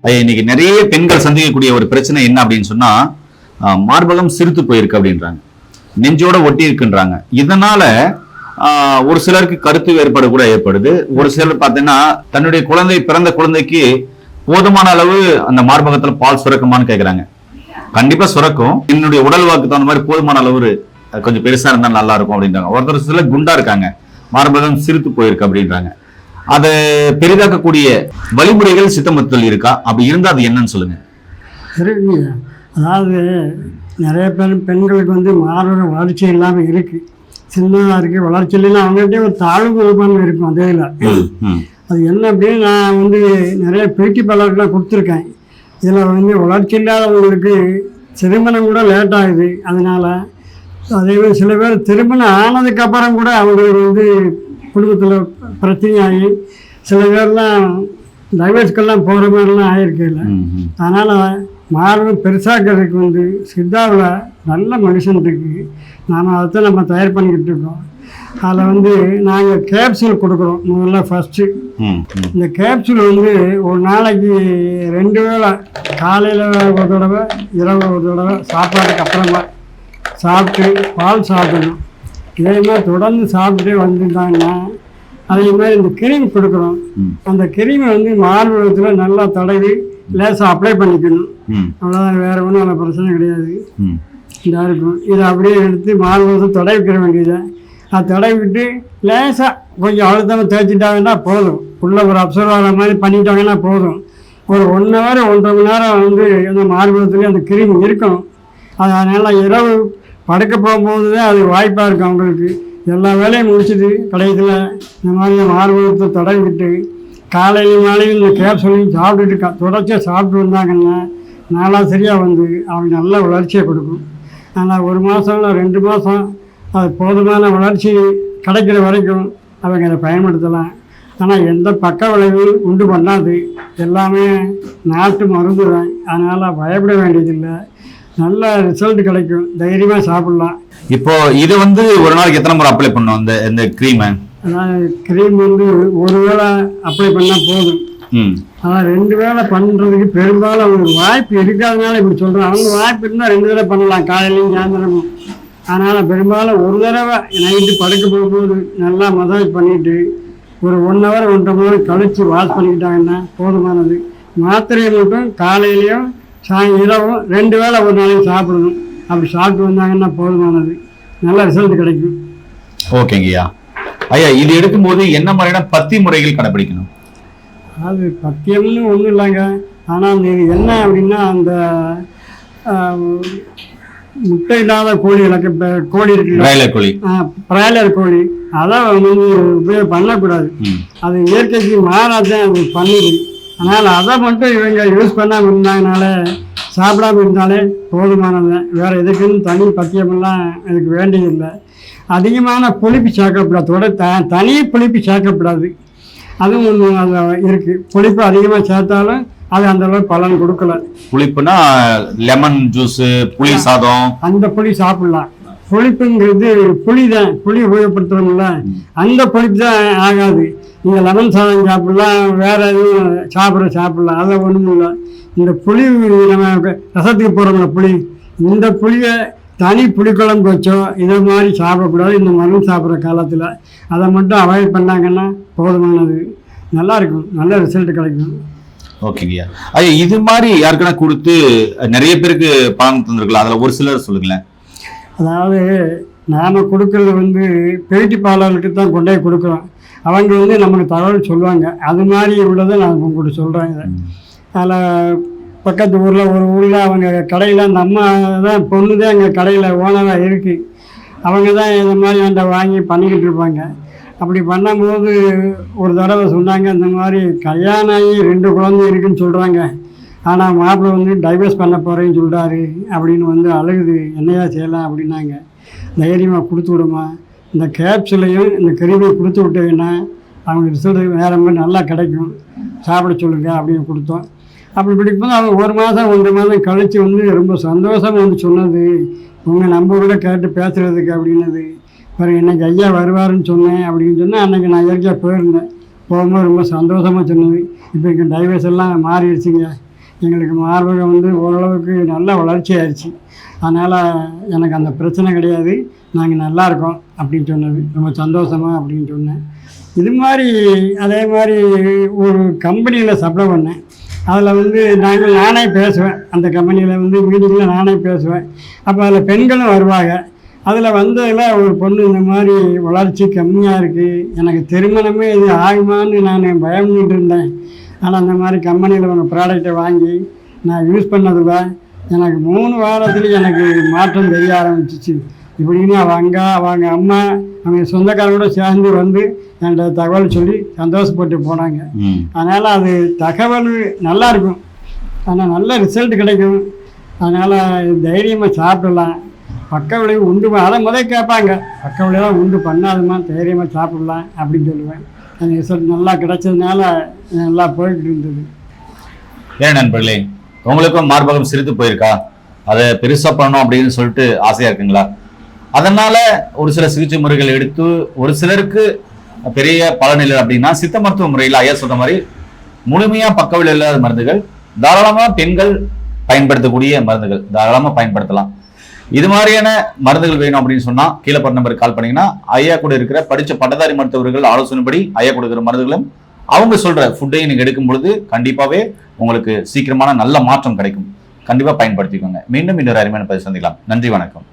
இன்னைக்கு நிறைய பெண்கள் சந்திக்கக்கூடிய ஒரு பிரச்சனை என்ன அப்படின்னு சொன்னா, மார்பகம் சிறுத்து போயிருக்கு அப்படின்றாங்க, நெஞ்சோட ஒட்டி இருக்குன்றாங்க. இதனால ஒரு சிலருக்கு கருத்து வேறுபாடு கூட ஏற்படுது. ஒரு சிலர் பார்த்தீங்கன்னா தன்னுடைய பிறந்த குழந்தைக்கு போதுமான அளவு அந்த மார்பகத்துல பால் சுரக்குமான்னு கேட்கறாங்க. கண்டிப்பா சுரக்கும், என்னுடைய உடல் வாக்கு தகுந்த மாதிரி போதுமான அளவு கொஞ்சம் பெருசா இருந்தா நல்லா இருக்கும் அப்படின்றாங்க. ஒருத்தர் சில குண்டா இருக்காங்க, மார்பகம் சிறுத்து போயிருக்கு அப்படின்றாங்க. அதை பெரிதாக்கக்கூடிய வழிமுறைகள் சித்த மருத்துவத்தில் இருக்கா? அப்படி இருந்தா அது என்னன்னு சொல்லுங்க. அதாவது நிறைய பெண்களுக்கு வந்து மார்பக வளர்ச்சி இல்லாமல் இருக்கு, சின்னதாக இருக்குது, வளர்ச்சி இல்லைன்னா அவங்கள்ட்டே ஒரு தாழ்வு மனப்பான்மை இருக்கும். அதே இல்லை அது என்ன அப்படின்னு நான் வந்து நிறைய பேட்டி பலர்லாம் கொடுத்துருக்கேன். இதில் வந்து வளர்ச்சி இல்லாதவங்களுக்கு திருமணம் கூட லேட் ஆகுது. அதனால் அதேமாதிரி சில பேர் திருமணம் ஆனதுக்கப்புறம் கூட அவங்களுக்கு வந்து குடும்பத்தில் பிரச்சனையாகி சில பேர்லாம் டைவர்ஸ்க்கெல்லாம் போகிற மாதிரிலாம் ஆகிருக்கு. இல்லை அதனால் மார்பகம் பெருசாக்கிறதுக்கு வந்து சித்தாவில் நல்ல மெடிசன் இருக்குது. நாம் அதை நம்ம தயார் பண்ணிக்கிட்டு இருக்கோம். அதில் வந்து நாங்கள் கேப்சூல் கொடுக்குறோம். முதல்ல ஃபஸ்ட்டு இந்த கேப்சூல் வந்து ஒரு நாளைக்கு 2 வேளை, காலையில் ஒரு தடவை, இரவு ஒரு தடவை, சாப்பாட்டுக்கு அப்புறமா சாப்பிட்டு பால் சாப்பிடணும். இதே மாதிரி தொடர்ந்து சாப்பிட்டுட்டே வந்துட்டாங்கன்னா அதே மாதிரி இந்த கிரீம் கொடுக்குறோம். அந்த கிரீமை வந்து மார்பகத்தில் நல்லா தடவி லேசாக அப்ளை பண்ணிக்கணும். அவ்வளோதான், வேறு ஒன்றும் அதில் பிரச்சனை கிடையாது. இதாக இருக்கும். இதை அப்படியே எடுத்து மார்பகத்தை தடவிக்கிற வேண்டியதை, அதை தடவிட்டு லேசாக கொஞ்சம் அழுத்தமாக தேய்ச்சிட்டாங்கன்னா போதும். உள்ள ஒரு அப்சர்வ் ஆகிற மாதிரி பண்ணிட்டாங்கன்னா போதும். ஒரு 1 ஹவர் 1.5 மணி நேரம் வந்து அந்த மார்பகத்துலேயே அந்த கிரீம் இருக்கணும். அதனால் இரவு படுக்க போகும்போது தான் அது வாய்ப்பாக இருக்கும். அவங்களுக்கு எல்லா வேலையும் முடிச்சுட்டு கடைசியில் இந்த மாதிரி மார்பகத்தை தடவிட்டு காலையில் மாலையில் இந்த கேப்சூலையும் சாப்பிட்டுட்டு தொடர்ச்சியாக சாப்பிட்டு வந்தாங்கன்னா நாளாக சரியாக வந்து அவங்க நல்ல வளர்ச்சியை கொடுக்கும். ஆனால் 1 மாதம் 2 மாதம் அது போதுமான வளர்ச்சி கிடைக்கிற வரைக்கும் அவங்க அதை பயன்படுத்தலாம். ஆனால் எந்த பக்க விளைவு உண்டு பண்ணாது. எல்லாமே நாட்டு மருந்து தான். அதனால் பயப்பட வேண்டியதில்லை, நல்ல ரிசல்ட் கிடைக்கும், தைரியமாக சாப்பிட்லாம். இப்போ இது வந்து ஒரு நாளைக்கு எத்தனை முறை அப்ளை பண்ணோம் இந்த க்ரீமை? அதாவது க்ரீம் வந்து ஒரு வேளை அப்ளை பண்ணால் போதும். அதான் 2 வேளை பண்ணுறதுக்கு பெரும்பாலும் அவங்களுக்கு வாய்ப்பு இருக்காதனால இப்படி சொல்கிறேன். அவங்க வாய்ப்பு இருந்தால் 2 தடவை பண்ணலாம், காலையிலையும் சாயந்தரமும். அதனால் பெரும்பாலும் ஒரு தடவை நைட்டு படுக்க போகும்போது நல்லா மசாஜ் பண்ணிவிட்டு ஒரு 1 ஹவர் 1.5 மணி நேரம் கழித்து வாஷ் பண்ணிக்கிட்டாங்கன்னா போதுமானது. மாத்திரையை மட்டும் காலையிலையும் இரவும் 2 வேளை ஒரு நாளைக்கு சாப்பிடணும். அப்படி சாப்பிட்டு வந்தாங்கன்னா போதுமானது, நல்ல ரிசல்ட் கிடைக்கும். ஓகேங்கய்யா. ஐயா, இது எடுக்கும்போது என்ன மாதிரியான பத்தி முறைகள் கடைப்பிடிக்கணும்? அது பத்தியம்னு ஒன்றும் இல்லைங்க. ஆனால் இது என்ன அப்படின்னா அந்த முட்டை இல்லாத கோழி கோழி இருக்கு, பிராய்லர் கோழி, அதை வந்து உபயோகம் பண்ணக்கூடாது. அது இயற்கைக்கு மாறாதான் அது பண்ணுது. அதனால் அதை மட்டும் இவங்க யூஸ் பண்ணாமல் இருந்தாங்கனால, சாப்பிடாமல் இருந்தாலே போதுமானது. வேறு எதுக்குன்னு தனி பத்தியமெல்லாம் எனக்கு வேண்டியதில்லை. அதிகமான புளிப்பு சேர்க்கப்படாது, தனி புளிப்பு சேர்க்கப்படாது. அதுவும் ஒன்று அதில் இருக்குது. புளிப்பு அதிகமாக சேர்த்தாலும் அது அந்த அளவுக்கு பலன் கொடுக்கல. புளிப்புனா லெமன் ஜூஸு, புளி சாதம், அந்த புளி சாப்பிடலாம். புளிப்புங்கிறது புளி தான், புளி உபயோகப்படுத்துறோம்ல, அந்த புளிப்பு தான் ஆகாது. நீங்கள் லெமன் சாதம் சாப்பிடலாம், வேறு எதுவும் சாப்பிடலாம், அதை ஒன்றும் இல்லை. இந்த புளி நம்ம ரசத்துக்கு போகிறோம்ல புளி, இந்த புளியை தனி புளிக்குழம்பு வச்சோ இதை மாதிரி சாப்பிடக்கூடாது. இந்த மருந்து சாப்பிட்ற காலத்தில் அதை மட்டும் அவாய்ட் பண்ணாங்கன்னா போதுமானது. நல்லாயிருக்கும், நல்ல ரிசல்ட் கிடைக்கும். ஓகேங்கய்யா. ஐயா, இது மாதிரி யாருக்குன்னா கொடுத்து நிறைய பேருக்கு பலன் தந்திருக்கலாம், அதில் ஒரு சிலர் சொல்லுங்களேன். அதாவது நாம் கொடுக்கறது வந்து பேட்டி பாலருக்கு தான் கொண்டு போய் கொடுக்குறோம். அவங்க வந்து நமக்கு தகவல் சொல்லுவாங்க. அது மாதிரி உள்ளதை நான் உங்களுக்கு சொல்கிறேன். இதை அதில் பக்கத்து ஊரில் ஒரு ஊரில் அவங்க கடையில் அந்த அம்மா தான், பொண்ணு தான் எங்கள் கடையில் ஓனராக இருக்குது. அவங்க தான் இந்த மாதிரி அந்த வாங்கி பண்ணிக்கிட்டு இருப்பாங்க. அப்படி பண்ணும்போது ஒரு தடவை சொன்னாங்க, இந்த மாதிரி கல்யாணம் ஆகி 2 குழந்தை இருக்குதுன்னு சொல்கிறாங்க, ஆனால் மாப்பிள்ளை வந்து டைவர்ஸ் பண்ண போகிறேன்னு சொல்கிறாரு அப்படின்னு வந்து அழுகுது, என்னையா செய்யலாம் அப்படின்னாங்க. தைரியமாக கொடுத்து விடுமா, இந்த கேப்சூலையும் இந்த கிரீமையும் கொடுத்து விட்டீங்கன்னா அவங்க ரிசல்ட் வேறு மாதிரி நல்லா கிடைக்கும், சாப்பிட சொல்லுங்கள் அப்படின்னு கொடுத்தோம். அப்படி பிடிக்கும்போது அவங்க 1 மாதம் 1 மாதம் கழித்து வந்து ரொம்ப சந்தோஷமாக வந்து சொன்னது, உங்கள் நம்பரோட கேட்டு பேசுகிறதுக்கு அப்படின்னது. பாருங்கள், இன்றைக்கி ஐயா வருவாருன்னு சொன்னேன் அப்படின்னு சொன்னால் அன்றைக்கி நான் இயற்கையாக போயிருந்தேன். போகும்போது ரொம்ப சந்தோஷமாக சொன்னது. இப்போ இங்கே டைவர்ஸ் எல்லாம் மாறிடுச்சுங்க, எங்களுக்கு மார்பகம் வந்து ஓரளவுக்கு நல்ல வளர்ச்சி ஆயிடுச்சு. அதனால் எனக்கு அந்த பிரச்சனை கிடையாது, நாங்கள் நல்லா இருக்கோம் அப்படின்னு சொன்னது. ரொம்ப சந்தோஷமா அப்படின்னு சொன்னேன். இது மாதிரி அதே மாதிரி ஒரு கம்பெனியில் சப்ளை பண்ணேன். அதில் வந்து நானே பேசுவேன். அந்த கம்பெனியில் வந்து மீட்டிங்கில் நானே பேசுவேன். அப்போ அதில் பெண்களும் வருவாங்க. அதில் வந்ததில் ஒரு பொண்ணு இந்த மாதிரி வளர்ச்சி கம்மியாக இருக்குது, எனக்கு திருமணமே இது ஆகுமான்னு நான் பயந்துட்டு இருந்தேன். ஆனால் அந்த மாதிரி கம்பெனியில் ஒரு ப்ராடக்டை வாங்கி நான் யூஸ் பண்ணதில் எனக்கு 3 வாரத்தில் எனக்கு மாற்றம் தெரிய ஆரம்பிச்சிச்சு. இப்படின்னு அவங்க அம்மா அவங்க சொந்தக்காரங்களோட சேர்ந்து வந்து என்கிட்ட தகவல் சொல்லி சந்தோஷப்பட்டு போனாங்க. அதனால் அது தகவல் நல்லா இருக்கும், ஆனால் நல்ல ரிசல்ட் கிடைக்கும். அதனால் தைரியமாக சாப்பிடலாம். பக்க விளைவு உண்டு அதை கேட்பாங்க, பக்க விளைவெல்லாம் உண்டு பண்ணாதுமா, தைரியமாக சாப்பிடலாம் அப்படின்னு சொல்லுவேன். அந்த ரிசல்ட் நல்லா கிடைச்சதுனால நல்லா போயிட்டு இருந்தது. ஏன் நண்பர்களே, உங்களுக்கும் மார்பகம் சிரித்து போயிருக்கா? அதை பெருசா பண்ணணும் அப்படின்னு சொல்லிட்டு ஆசையா இருக்குங்களா? அதனால ஒரு சில சிகிச்சை முறைகள் எடுத்து ஒரு சிலருக்கு பெரிய பலன் இல்லை அப்படின்னா சித்த மருத்துவ முறையில் ஐயா சொன்ன மாதிரி முழுமையா பக்கவில்லை இல்லாத மருந்துகள், தாராளமா பெண்கள் பயன்படுத்தக்கூடிய மருந்துகள் தாராளமா பயன்படுத்தலாம். இது மாதிரியான மருந்துகள் வேணும் அப்படின்னு சொன்னா கீழே பட்ட நம்பருக்கு கால் பண்ணீங்கன்னா ஐயா கூட இருக்கிற படிச்ச பட்டதாரி மருத்துவர்கள் ஆலோசனைப்படி ஐயா கொடுக்குற மருந்துகளும் அவங்க சொல்ற ஃபுட்டையும் நீங்க எடுக்கும் பொழுது கண்டிப்பாவே உங்களுக்கு சீக்கிரமான நல்ல மாற்றம் கிடைக்கும். கண்டிப்பா பயன்படுத்திக்கோங்க. மீண்டும் இன்னொரு அருமையான பதிவு சந்திக்கலாம். நன்றி, வணக்கம்.